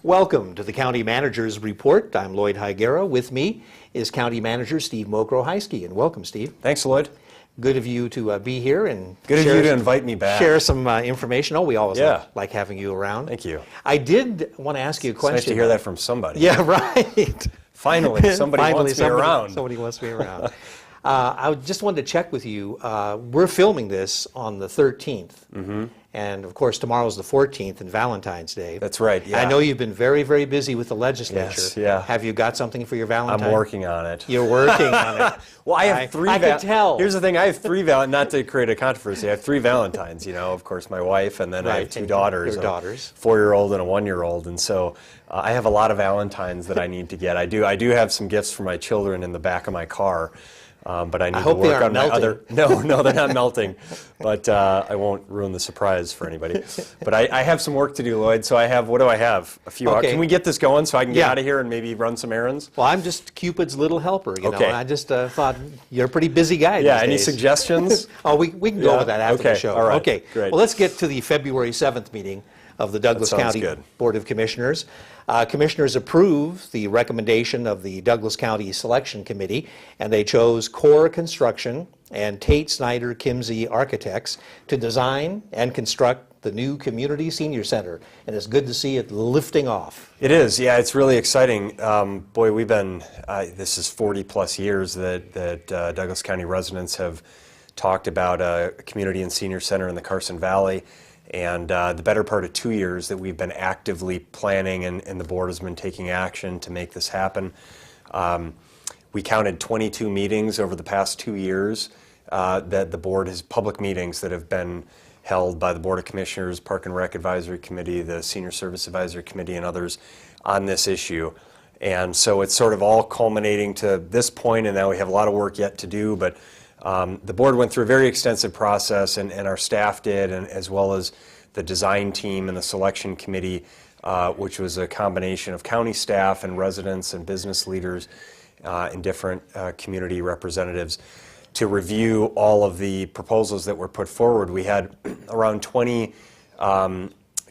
Welcome to the County Manager's Report. I'm Lloyd Higuera. With me is County Manager Steve Mokro-Heisky. And welcome, Steve. Thanks, Lloyd. Good of you to be here and good of you to invite me back. Share some information. Oh, we always like having you around. Thank you. I did want to ask you a question. It's nice to hear that from somebody. Yeah, right. Finally, somebody wants me around. Somebody wants me around. I just wanted to check with you. We're filming this on the 13th. And of course, tomorrow's the 14th and Valentine's Day. That's right, yeah. I know you've been very, very busy with the legislature. Yes, yeah. Have you got something for your Valentine? I'm working on it. You're working on it. Well, I have three. I could tell. Here's the thing: I have three not to create a controversy. I have three Valentines. You know, of course, my wife, and then I have two daughters. Your daughters. A 4-year-old and a 1-year-old, and so I have a lot of Valentines that I need to get. I do have some gifts for my children in the back of my car. But I need to work on my other. No, they're not melting. But I won't ruin the surprise for anybody. But I have some work to do, Lloyd. So I have. What do I have? A few. Okay. Can we get this going so I can get out of here and maybe run some errands? Well, I'm just Cupid's little helper. You know. I just thought you're a pretty busy guy. Yeah. These Any days. suggestions? Oh, we can go with that after the show. All right. Okay. Great. Well, let's get to the February 7th meeting of the Douglas County Board of Commissioners. Commissioners approved the recommendation of the Douglas County Selection Committee, and they chose Core Construction and Tate Snyder Kimsey Architects to design and construct the new Community Senior Center. And it's good to see it lifting off. It is, yeah, it's really exciting. Boy, we've been, this is 40 plus years that Douglas County residents have talked about a community and senior center in the Carson Valley. And the better part of 2 years that we've been actively planning, and the board has been taking action to make this happen. We counted 22 meetings over the past 2 years that the board has, public meetings that have been held by the Board of Commissioners, Park and Rec Advisory Committee, the Senior Service Advisory Committee, and others on this issue. And so it's sort of all culminating to this point, and now we have a lot of work yet to do, but the board went through a very extensive process, and our staff did, and as well as the design team and the selection committee, which was a combination of county staff and residents and business leaders and different community representatives to review all of the proposals that were put forward. We had around 20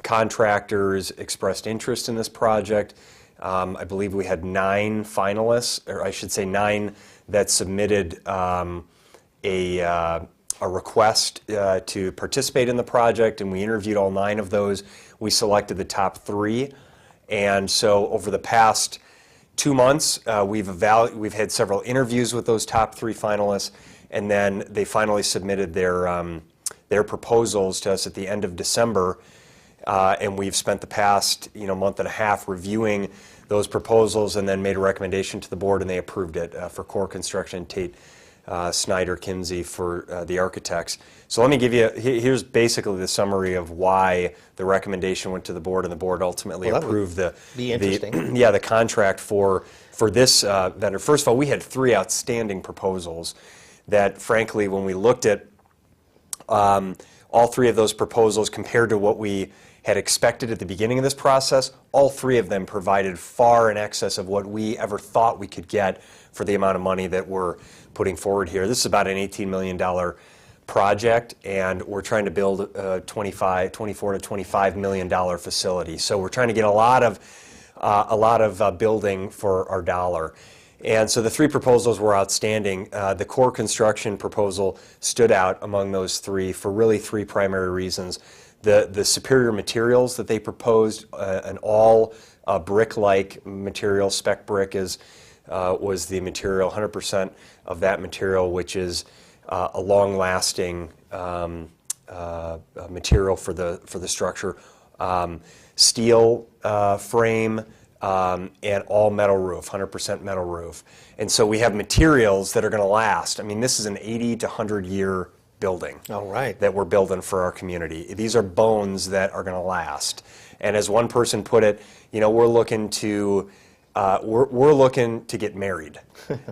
contractors expressed interest in this project. I believe we had 9 finalists, or I should say 9 that submitted a request to participate in the project, and we interviewed all 9 of those. We selected the top 3, and so over the past 2 months, we've had several interviews with those top 3 finalists, and then they finally submitted their proposals to us at the end of December, and we've spent the past month and a half reviewing those proposals, and then made a recommendation to the board, and they approved it for Core Construction, Tate Snyder Kimsey for the architects. So let me give you, here's basically the summary of why the recommendation went to the board, and the board ultimately approved the contract for this vendor. First of all, we had 3 outstanding proposals that, frankly, when we looked at all 3 of those proposals compared to what we had expected at the beginning of this process, all 3 of them provided far in excess of what we ever thought we could get for the amount of money that we're putting forward here. This is about an $18 million project, and we're trying to build a $24 to $25 million facility. So we're trying to get a lot of building for our dollar. And so the 3 proposals were outstanding. The Core Construction proposal stood out among those 3 for really 3 primary reasons. The superior materials that they proposed, an all brick-like material, spec brick was the material, 100% of that material, which is a long-lasting material for the structure. Steel frame and all metal roof, 100% metal roof. And so we have materials that are going to last. I mean, this is an 80 to 100 year building that we're building for our community. These are bones that are going to last. And as one person put it, we're looking to get married.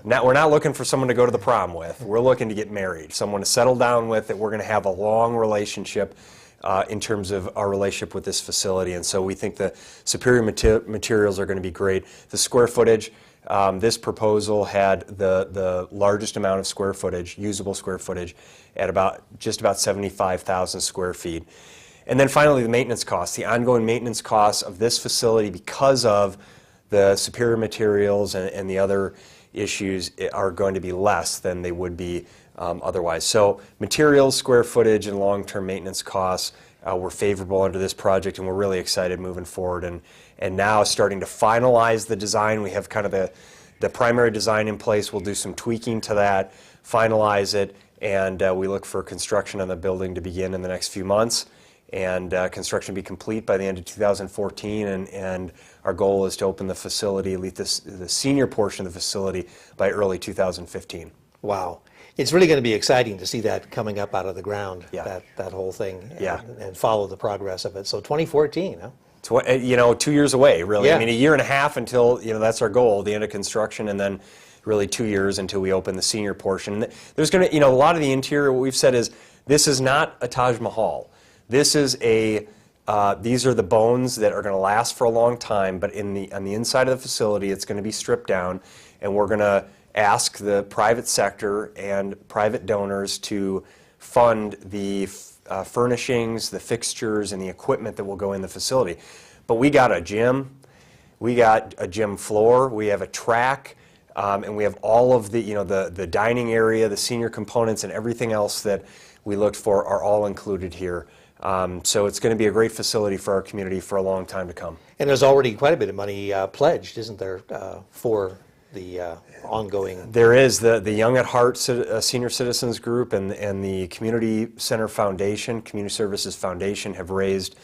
Now, we're not looking for someone to go to the prom with. We're looking to get married, someone to settle down with, that we're going to have a long relationship in terms of our relationship with this facility. And so we think the superior materials are going to be great. The square footage, this proposal had the largest amount of square footage, usable square footage, at just about 75,000 square feet. And then finally, the maintenance costs, the ongoing maintenance costs of this facility because of the superior materials and the other issues are going to be less than they would be otherwise. So materials, square footage, and long-term maintenance costs were favorable under this project, and we're really excited moving forward. And now starting to finalize the design. We have kind of the primary design in place. We'll do some tweaking to that, finalize it, and we look for construction on the building to begin in the next few months. And construction be complete by the end of 2014, and our goal is to open the facility, at least the senior portion of the facility, by early 2015. Wow. It's really going to be exciting to see that coming up out of the ground, Yeah. that whole thing, Yeah. and follow the progress of it. So 2014, huh? 2 years away, really. Yeah. I mean, a year and a half until, that's our goal, the end of construction, and then really 2 years until we open the senior portion. There's going to, a lot of the interior, what we've said is, this is not a Taj Mahal. This is these are the bones that are going to last for a long time, but on the inside of the facility, it's going to be stripped down, and we're going to ask the private sector and private donors to fund the furnishings, the fixtures, and the equipment that will go in the facility. But we got a gym, we got a gym floor, we have a track, and we have all of the dining area, the senior components, and everything else that we looked for are all included here. So it's going to be a great facility for our community for a long time to come. And there's already quite a bit of money pledged, isn't there, for the ongoing? There is. The Young at Heart Senior Citizens Group and the Community Center Foundation, Community Services Foundation, have raised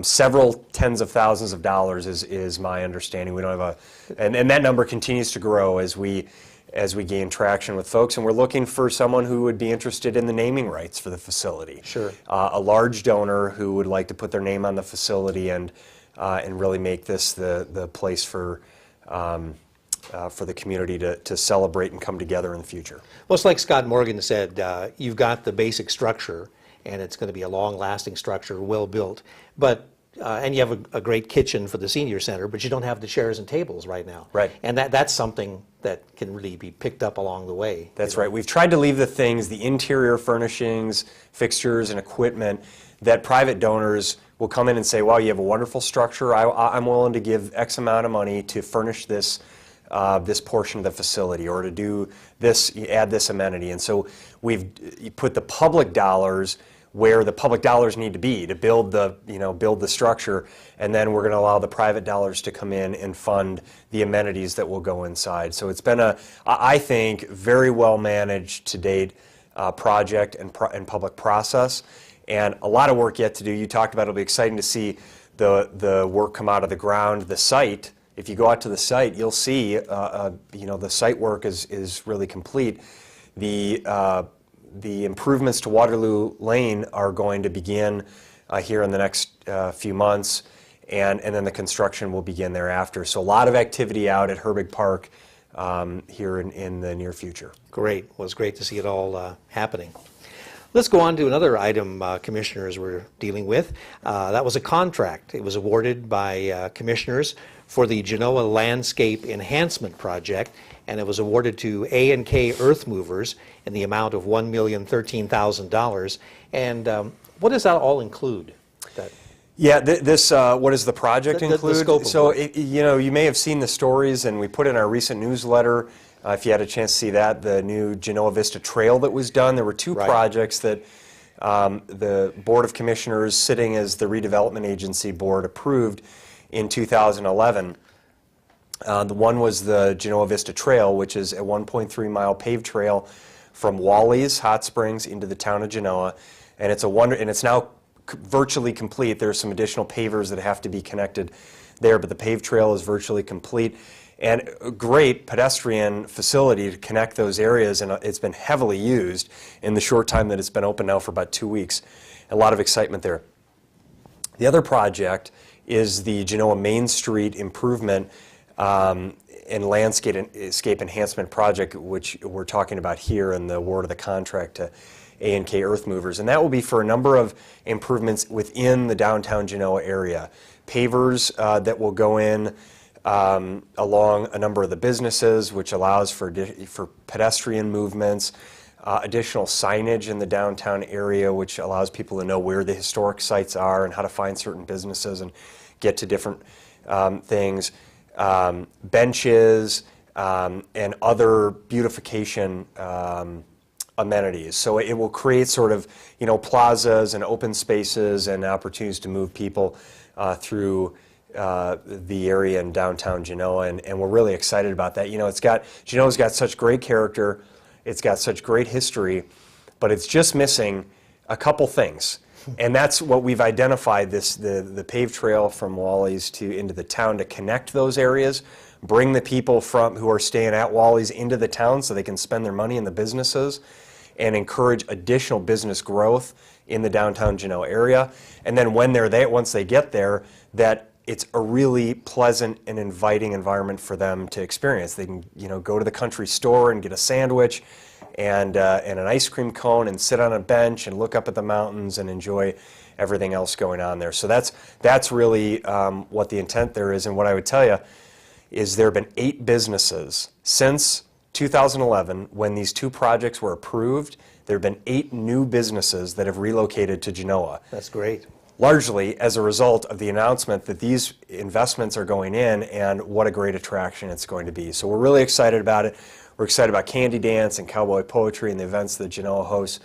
several tens of thousands of dollars, is my understanding. We don't have and that number continues to grow as we gain traction with folks, and we're looking for someone who would be interested in the naming rights for the facility. Sure. A large donor who would like to put their name on the facility and really make this the place for the community to celebrate and come together in the future. Well, it's like Scott Morgan said, you've got the basic structure, and it's going to be a long-lasting structure, well-built, but and you have a great kitchen for the senior center, but you don't have the chairs and tables right now. Right. And that's something that can really be picked up along the way. That's right. We've tried to leave the things, the interior furnishings, fixtures, and equipment that private donors will come in and say, wow, you have a wonderful structure. I'm willing to give X amount of money to furnish this portion of the facility, or to do this, add this amenity. And so we've put the public dollars where the public dollars need to be to build the structure, and then we're going to allow the private dollars to come in and fund the amenities that will go inside. So it's been I think, very well managed to date project and public process, and a lot of work yet to do. You talked about it'll be exciting to see the work come out of the ground. The site, if you go out to the site, you'll see the site work is really complete. The improvements to Waterloo Lane are going to begin here in the next few months, and then the construction will begin thereafter. So a lot of activity out at Herbig Park here in the near future. Great. Well, it's great to see it all happening. Let's go on to another item commissioners were dealing with. That was a contract. It was awarded by commissioners for the Genoa Landscape Enhancement Project, and it was awarded to A&K Earth Movers in the amount of $1,013,000. And what does that all include? Yeah, what does the project include? The scope of so, work. You may have seen the stories, and we put in our recent newsletter, if you had a chance to see that, the new Genoa Vista Trail that was done. There were two projects that the Board of Commissioners, sitting as the redevelopment agency board, approved in 2011. The one was the Genoa Vista Trail, which is a 1.3-mile paved trail from Wally's Hot Springs into the town of Genoa, and it's now virtually complete. There are some additional pavers that have to be connected there, but the paved trail is virtually complete. And a great pedestrian facility to connect those areas, and it's been heavily used in the short time that it's been open now for about 2 weeks. A lot of excitement there. The other project is the Genoa Main Street Improvement and Landscape Enhancement Project, which we're talking about here in the award of the contract to A&K Earth Movers. And that will be for a number of improvements within the downtown Genoa area. Pavers that will go in along a number of the businesses, which allows for pedestrian movements. additional signage in the downtown area, which allows people to know where the historic sites are and how to find certain businesses and get to different things, benches, and other beautification amenities. So it will create sort of, plazas and open spaces and opportunities to move people through the area in downtown Genoa, and we're really excited about that. Genoa's got such great character, it's got such great history, but it's just missing a couple things. And that's what we've identified, the paved trail from Wally's into the town to connect those areas, bring the people who are staying at Wally's into the town so they can spend their money in the businesses, and encourage additional business growth in the downtown Genoa area. And then when they're there, once they get there, that it's a really pleasant and inviting environment for them to experience. They can, go to the country store and get a sandwich and an ice cream cone and sit on a bench and look up at the mountains and enjoy everything else going on there. So that's really what the intent there is. And what I would tell you is there have been 8 businesses since 2011, when these 2 projects were approved. There have been 8 new businesses that have relocated to Genoa. That's great. Largely as a result of the announcement that these investments are going in, and what a great attraction it's going to be. So we're really excited about it. We're excited about Candy Dance and Cowboy Poetry and the events that Genoa hosts,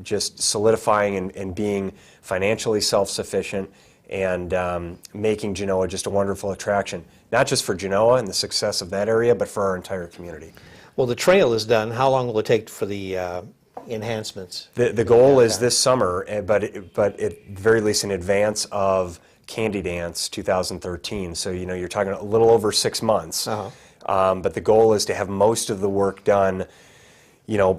just solidifying and being financially self-sufficient, and making Genoa just a wonderful attraction, not just for Genoa and the success of that area, but for our entire community. Well, the trail is done. How long will it take for the enhancements? The goal is this summer, but at very least in advance of Candy Dance 2013. So you're talking a little over 6 months. But the goal is to have most of the work done,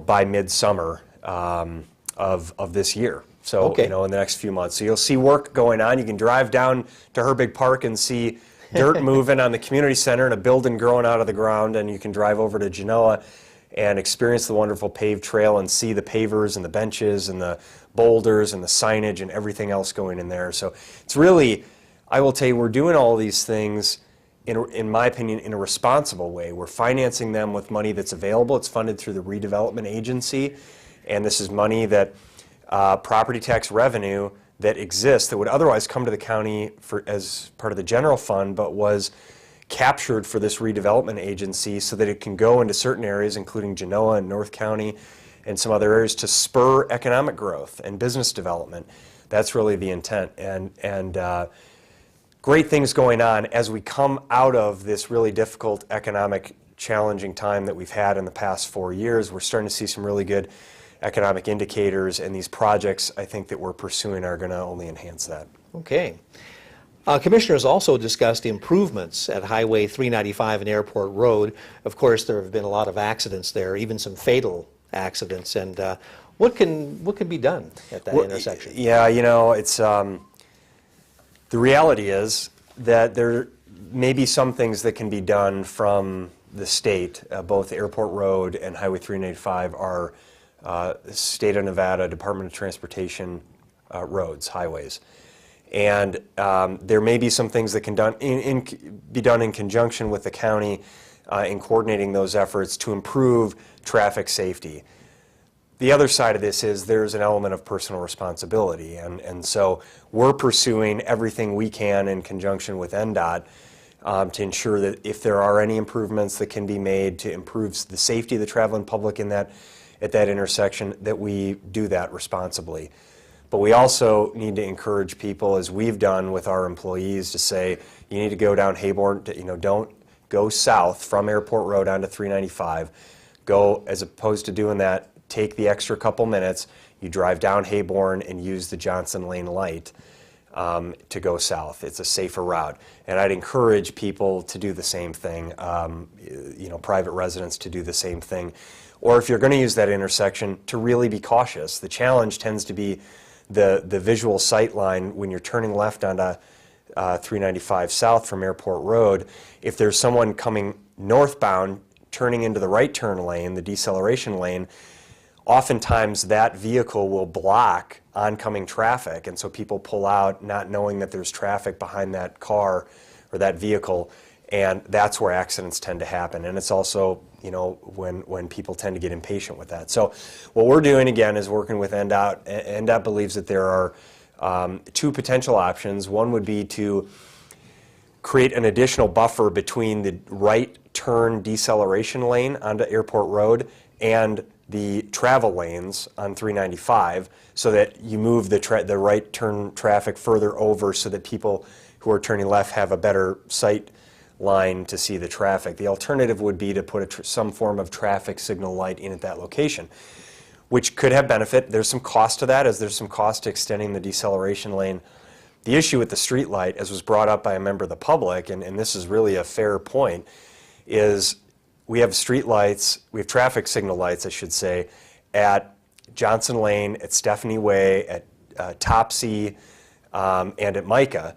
by midsummer of this year. So, in the next few months. So you'll see work going on. You can drive down to Herbig Park and see dirt moving on the community center and a building growing out of the ground, and you can drive over to Genoa and experience the wonderful paved trail and see the pavers and the benches and the boulders and the signage and everything else going in there. So it's really, I will tell you, we're doing all these things, in my opinion, in a responsible way. We're financing them with money that's available. It's funded through the redevelopment agency, and this is money that property tax revenue that exists that would otherwise come to the county as part of the general fund, but was captured for this redevelopment agency so that it can go into certain areas, including Genoa and North County and some other areas, to spur economic growth and business development. That's really the intent. And great things going on as we come out of this really difficult economic challenging time that we've had in the past 4 years. We're starting to see some really good economic indicators, and these projects I think that we're pursuing are going to only enhance that. Okay. Commissioners also discussed improvements at Highway 395 and Airport Road. Of course, there have been a lot of accidents there, even some fatal accidents. And what can be done at that intersection? Yeah, it's the reality is that there may be some things that can be done from the state. Both Airport Road and Highway 395 are State of Nevada Department of Transportation roads, highways. And there may be some things that can be done in conjunction with the county in coordinating those efforts to improve traffic safety. The other side of this is there's an element of personal responsibility, and so we're pursuing everything we can in conjunction with NDOT to ensure that if there are any improvements that can be made to improve the safety of the traveling public at that intersection, that we do that responsibly. But we also need to encourage people, as we've done with our employees, to say, you need to go down Hayborn, don't go south from Airport Road onto 395. Go, as opposed to doing that, take the extra couple minutes, you drive down Hayborn and use the Johnson Lane light to go south. It's a safer route. And I'd encourage people to do the same thing, private residents to do the same thing. Or if you're going to use that intersection, to really be cautious. The challenge tends to be the visual sight line when you're turning left onto 395 south from Airport Road. If there's someone coming northbound turning into the right turn lane, the deceleration lane, oftentimes that vehicle will block oncoming traffic, and so people pull out not knowing that there's traffic behind that car or that vehicle, and that's where accidents tend to happen. And it's also, you know, when people tend to get impatient with that. So what we're doing, again, is working with NDOT. NDOT believes that there are two potential options. One would be to create an additional buffer between the right turn deceleration lane onto Airport Road and the travel lanes on 395, so that you move the right turn traffic further over so that people who are turning left have a better sight line to see the traffic. The alternative would be to put some form of traffic signal light in at that location, which could have benefit. There's some cost to that, as there's some cost to extending the deceleration lane. The issue with the street light, as was brought up by a member of the public, and this is really a fair point, is we have street lights, we have traffic signal lights, I should say, at Johnson Lane, at Stephanie Way, at Topsy, and at Micah.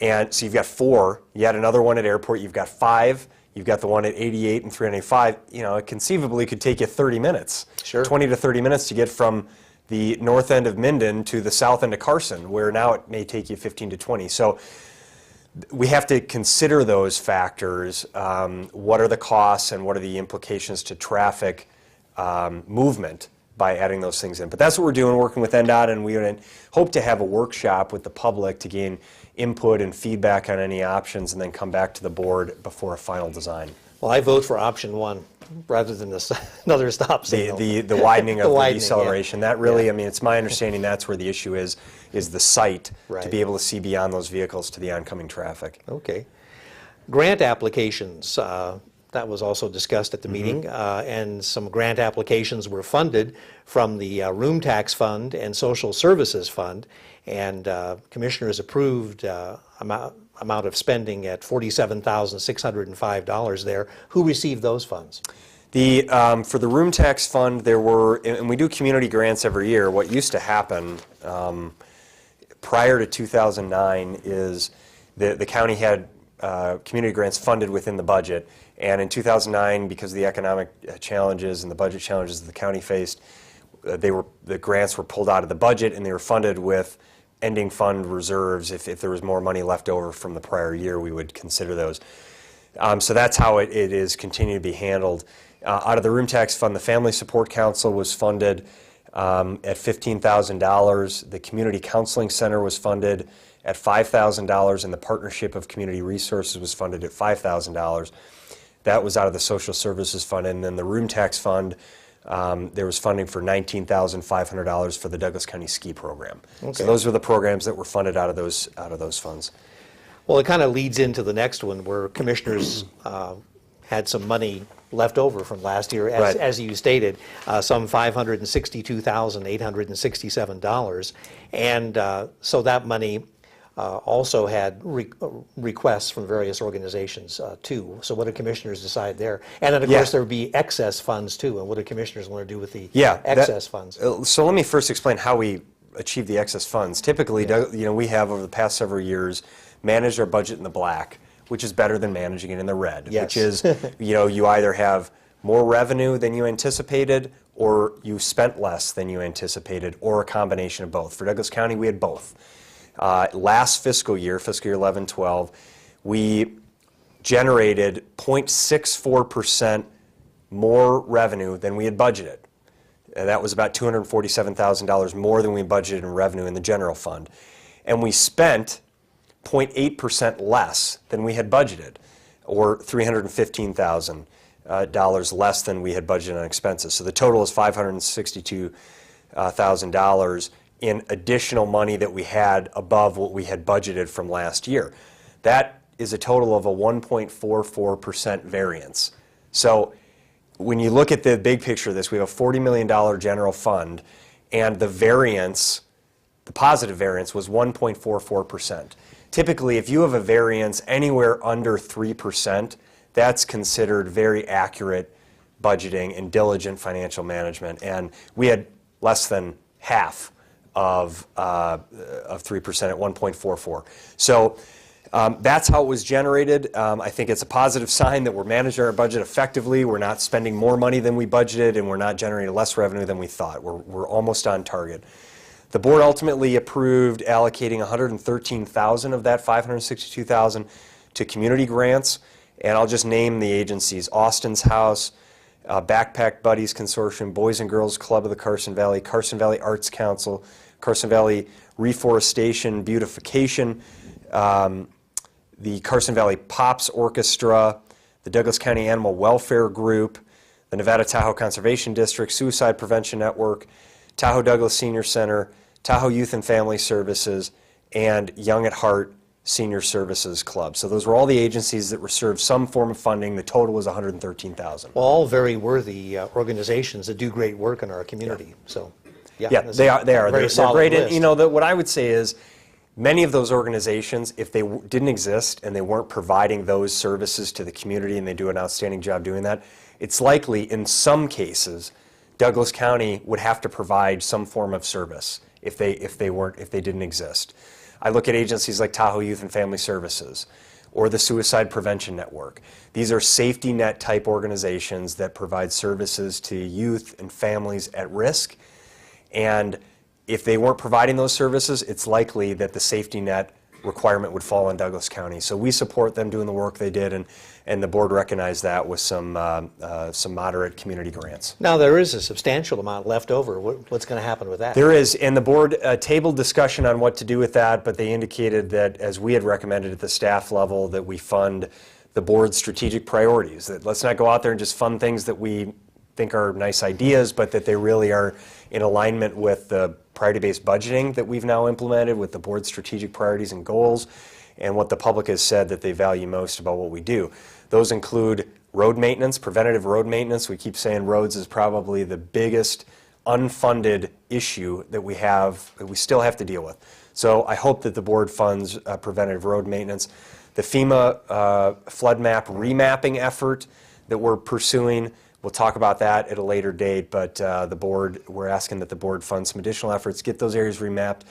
And so you've got 4, you had another one at Airport, you've got 5, you've got the one at 88 and 395. You know, it conceivably could take you 30 minutes, Sure. 20 to 30 minutes to get from the north end of Minden to the south end of Carson, where now it may take you 15 to 20. So we have to consider those factors. What are the costs and what are the implications to traffic movement by adding those things in? But that's what we're doing, working with NDOT, and we would hope to have a workshop with the public to gain input and feedback on any options, and then come back to the board before a final design. Well, I vote for option 1 rather than this another stop signal. The widening of the widening, deceleration. yeah. That really, Yeah. I mean, it's my understanding that's where the issue is the sight to Right. be able to see beyond those vehicles to the oncoming traffic. Okay. Grant applications, that was also discussed at the meeting, and some grant applications were funded from the Room Tax Fund and Social Services Fund, and commissioners approved amount of spending at $47,605 there. Who received those funds? For the Room Tax Fund, there were, and we do community grants every year. What used to happen prior to 2009 is the county had community grants funded within the budget, and in 2009, because of the economic challenges and the budget challenges that the county faced, the grants were pulled out of the budget, and they were funded with ending fund reserves. If there was more money left over from the prior year, we would consider those. So that's how it is continued to be handled. Out of the Room Tax Fund, the Family Support Council was funded at $15,000. The Community Counseling Center was funded at $5,000, and the Partnership of Community Resources was funded at $5,000. That was out of the Social Services Fund. And then the Room Tax Fund, there was funding for $19,500 for the Douglas County Ski Program. Okay. So those were the programs that were funded out of those funds. Well, it kind of leads into the next one, where commissioners had some money left over from last year, Right. as you stated, some $562,867. And so that money also had requests from various organizations too. So what did commissioners decide there? And then, of course, there would be excess funds too. And what do commissioners want to do with the excess funds? So let me first explain how we achieve the excess funds. Typically, we have over the past several years managed our budget in the black, which is better than managing it in the red. Yes. Which is, you either have more revenue than you anticipated, or you spent less than you anticipated, or a combination of both. For Douglas County, we had both. Last fiscal year, fiscal year 11-12, we generated 0.64% more revenue than we had budgeted. That was about $247,000 more than we budgeted in revenue in the general fund. And we spent 0.8% less than we had budgeted, or $315,000 less than we had budgeted on expenses. So the total is $562,000 in additional money that we had above what we had budgeted from last year. That is a total of a 1.44% variance. So when you look at the big picture of this, we have a $40 million general fund, and the variance, the positive variance, was 1.44%. Typically, if you have a variance anywhere under 3%, that's considered very accurate budgeting and diligent financial management. And we had less than half of 3% at 1.44. So that's how it was generated. I think it's a positive sign that we're managing our budget effectively. We're not spending more money than we budgeted, and we're not generating less revenue than we thought. We're almost on target. The board ultimately approved allocating $113,000 of that $562,000 to community grants, And I'll just name the agencies: Austin's House, Backpack Buddies Consortium, Boys and Girls Club of the Carson Valley Arts Council, Carson Valley Reforestation Beautification, the Carson Valley Pops Orchestra, the Douglas County Animal Welfare Group, the Nevada Tahoe Conservation District, Suicide Prevention Network, Tahoe Douglas Senior Center, Tahoe Youth and Family Services, and Young at Heart Senior Services Club. So those were all the agencies that received some form of funding. The total was $113,000. Well, all very worthy organizations that do great work in our community. Yeah. So, Yeah, they are. They're great. List. And, you know, what I would say is, many of those organizations, if they didn't exist and they weren't providing those services to the community, and they do an outstanding job doing that, it's likely in some cases Douglas County would have to provide some form of service if they didn't exist. I look at agencies like Tahoe Youth and Family Services or the Suicide Prevention Network. These are safety net type organizations that provide services to youth and families at risk. And if they weren't providing those services, it's likely that the safety net requirement would fall on Douglas County. So we support them doing the work they did, and the board recognized that with some moderate community grants. Now, there is a substantial amount left over. What's going to happen with that? There is, and the board tabled discussion on what to do with that, but they indicated that, as we had recommended at the staff level, that we fund the board's strategic priorities. That let's not go out there and just fund things that we think are nice ideas, but that they really are in alignment with the priority-based budgeting that we've now implemented, with the board's strategic priorities and goals, and what the public has said that they value most about what we do. Those include road maintenance, preventative road maintenance. We keep saying roads is probably the biggest unfunded issue that we still have to deal with. So I hope that the board funds preventative road maintenance. The FEMA flood map remapping effort that we're pursuing, we'll talk about that at a later date, but we're asking that the board fund some additional efforts, get those areas remapped,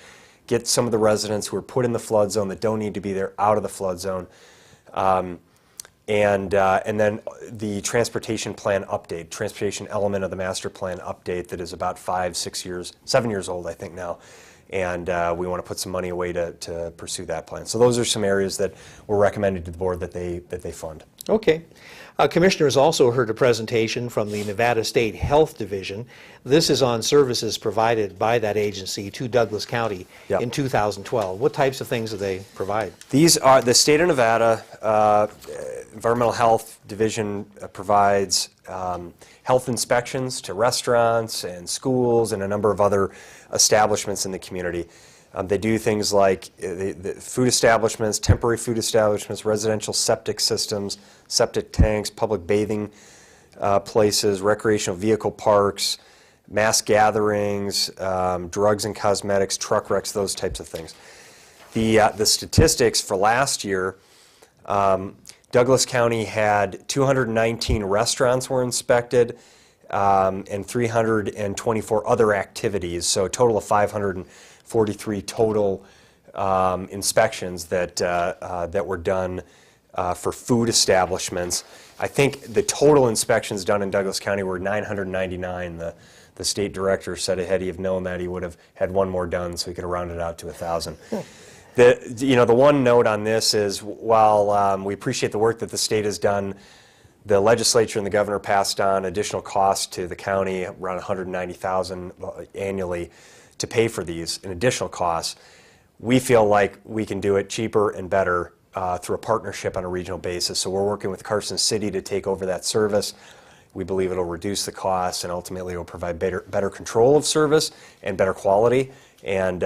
get some of the residents who are put in the flood zone that don't need to be there out of the flood zone, and then the transportation plan update, transportation element of the master plan update that is about 7 years old, I think now, and we want to put some money away to pursue that plan. So those are some areas that we're recommending to the board that they fund. Okay. Commissioners also heard a presentation from the Nevada State Health Division. This is on services provided by that agency to Douglas County in 2012. What types of things do they provide? These are the state of Nevada Environmental Health Division provides health inspections to restaurants and schools and a number of other establishments in the community. They do things like the food establishments, temporary food establishments, residential septic systems, septic tanks, public bathing places, recreational vehicle parks, mass gatherings, drugs and cosmetics, truck wrecks, those types of things. The statistics for last year, Douglas County had 219 restaurants were inspected and 324 other activities, so a total of 543 total inspections that were done for food establishments. I think the total inspections done in Douglas County were 999. The state director said had he have known that, he would have had one more done, so he could have rounded out to 1,000. The one note on this is, while we appreciate the work that the state has done, the legislature and the governor passed on additional costs to the county, around $190,000 annually, to pay for these in additional costs. We feel like we can do it cheaper and better through a partnership on a regional basis. So we're working with Carson City to take over that service. We believe it'll reduce the costs, and ultimately it'll provide better control of service and better quality. And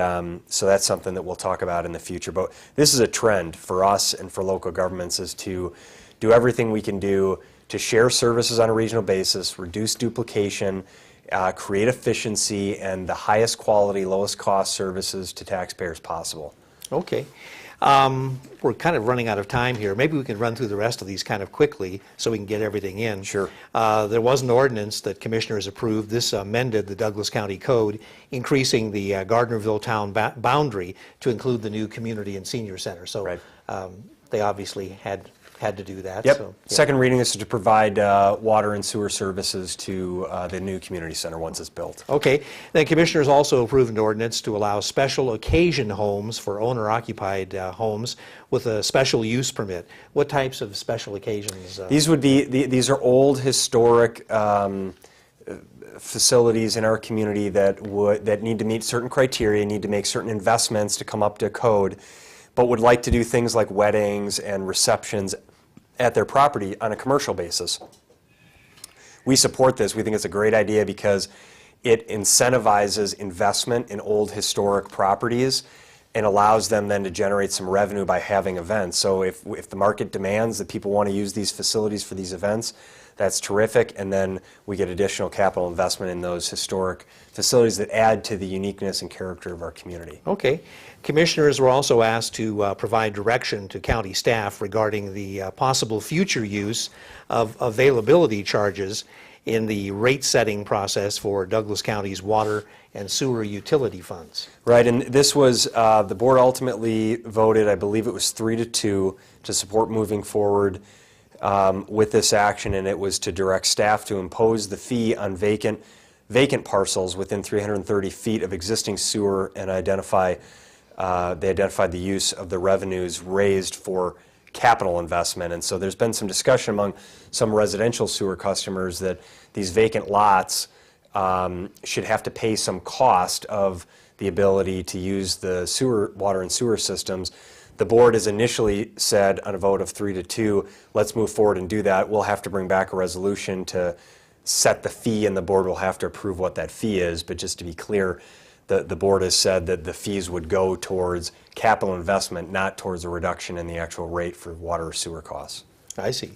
so that's something that we'll talk about in the future. But this is a trend for us and for local governments, is to do everything we can do to share services on a regional basis, reduce duplication, create efficiency, and the highest quality, lowest cost services to taxpayers possible. Okay. We're kind of running out of time here. Maybe we can run through the rest of these kind of quickly so we can get everything in. Sure. There was an ordinance that commissioners approved. This amended the Douglas County Code, increasing the Gardnerville town boundary to include the new community and senior center. So right. They obviously had had to do that. Yep. So, yeah. Second reading, this is to provide water and sewer services to the new community center once it's built. Okay. Then commissioners also approved an ordinance to allow special occasion homes for owner-occupied homes with a special use permit. What types of special occasions? These would be, these are old historic facilities in our community that need to meet certain criteria, need to make certain investments to come up to code, but would like to do things like weddings and receptions at their property on a commercial basis. We support this. We think it's a great idea because it incentivizes investment in old historic properties and allows them then to generate some revenue by having events. So if the market demands that people want to use these facilities for these events, that's terrific, and then we get additional capital investment in those historic facilities that add to the uniqueness and character of our community. Okay. Commissioners were also asked to provide direction to county staff regarding the possible future use of availability charges in the rate-setting process for Douglas County's water and sewer utility funds. Right, and this was, the board ultimately voted, I believe it was 3-2, to support moving forward with this action, and it was to direct staff to impose the fee on vacant parcels within 330 feet of existing sewer and they identified the use of the revenues raised for capital investment. And so there's been some discussion among some residential sewer customers that these vacant lots should have to pay some cost of the ability to use the sewer, water and sewer systems. The board has initially said on a vote of 3-2, let's move forward and do that. We'll have to bring back a resolution to set the fee, and the board will have to approve what that fee is. But just to be clear, the board has said that the fees would go towards capital investment, not towards a reduction in the actual rate for water or sewer costs. I see.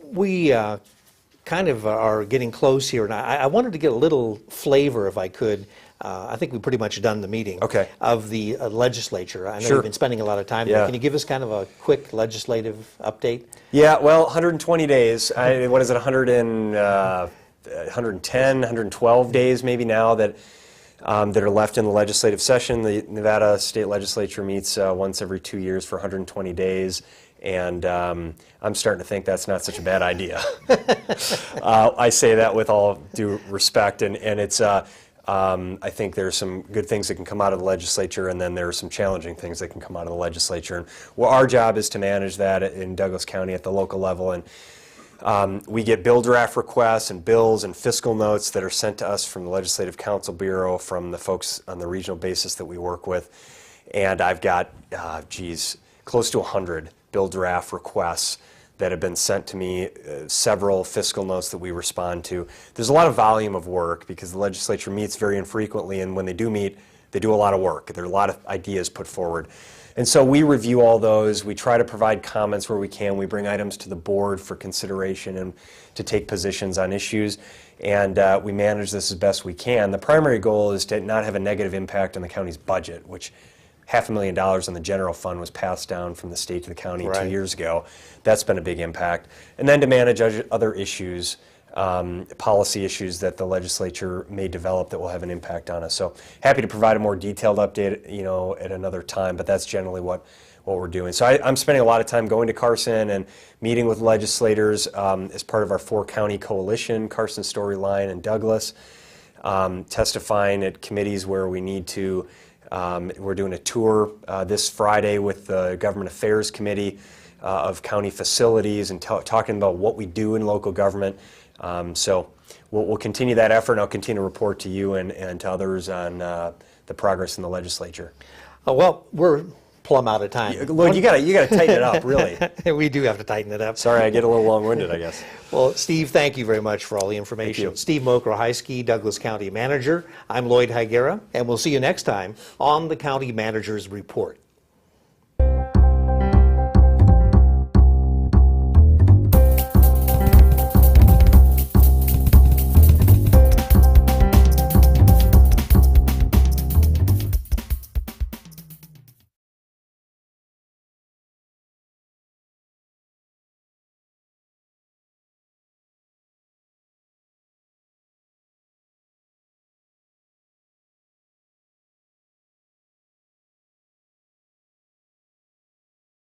We kind of are getting close here, and I wanted to get a little flavor, if I could. I think we've pretty much done the meeting. Okay. Of the legislature. I know Sure. you've been spending a lot of time Yeah. there. Can you give us kind of a quick legislative update? Yeah, well, 120 days. What is it, 110, 112 days maybe now that are left in the legislative session. The Nevada State Legislature meets once every 2 years for 120 days. And I'm starting to think that's not such a bad idea. I say that with all due respect, and it's I think there's some good things that can come out of the legislature, and then there are some challenging things that can come out of the legislature. And well, our job is to manage that in Douglas County at the local level. And we get bill draft requests and bills and fiscal notes that are sent to us from the Legislative Counsel Bureau, from the folks on the regional basis that we work with. And I've got, close to 100 bill draft requests that have been sent to me, several fiscal notes that we respond to. There's a lot of volume of work because the legislature meets very infrequently, and when they do meet, they do a lot of work. There are a lot of ideas put forward. And so we review all those. We try to provide comments where we can. We bring items to the board for consideration and to take positions on issues. And we manage this as best we can. The primary goal is to not have a negative impact on the county's budget, which $500,000 in the general fund was passed down from the state to the county 2 years ago. That's been a big impact. And then to manage other issues, policy issues that the legislature may develop that will have an impact on us. So happy to provide a more detailed update, at another time, but that's generally what we're doing. So I'm spending a lot of time going to Carson and meeting with legislators as part of our 4-county coalition, Carson, Storyline, and Douglas, testifying at committees where we need to. We're doing a tour this Friday with the Government Affairs Committee of county facilities and talking about what we do in local government. So we'll continue that effort, and I'll continue to report to you and to others on the progress in the legislature. Well, we're plumb out of time. Lloyd, you gotta tighten it up, really. We do have to tighten it up. Sorry, I get a little long-winded, I guess. Well, Steve, thank you very much for all the information. Thank you. Steve Mokrohiski, Douglas County Manager. I'm Lloyd Higuera, and we'll see you next time on the County Manager's Report.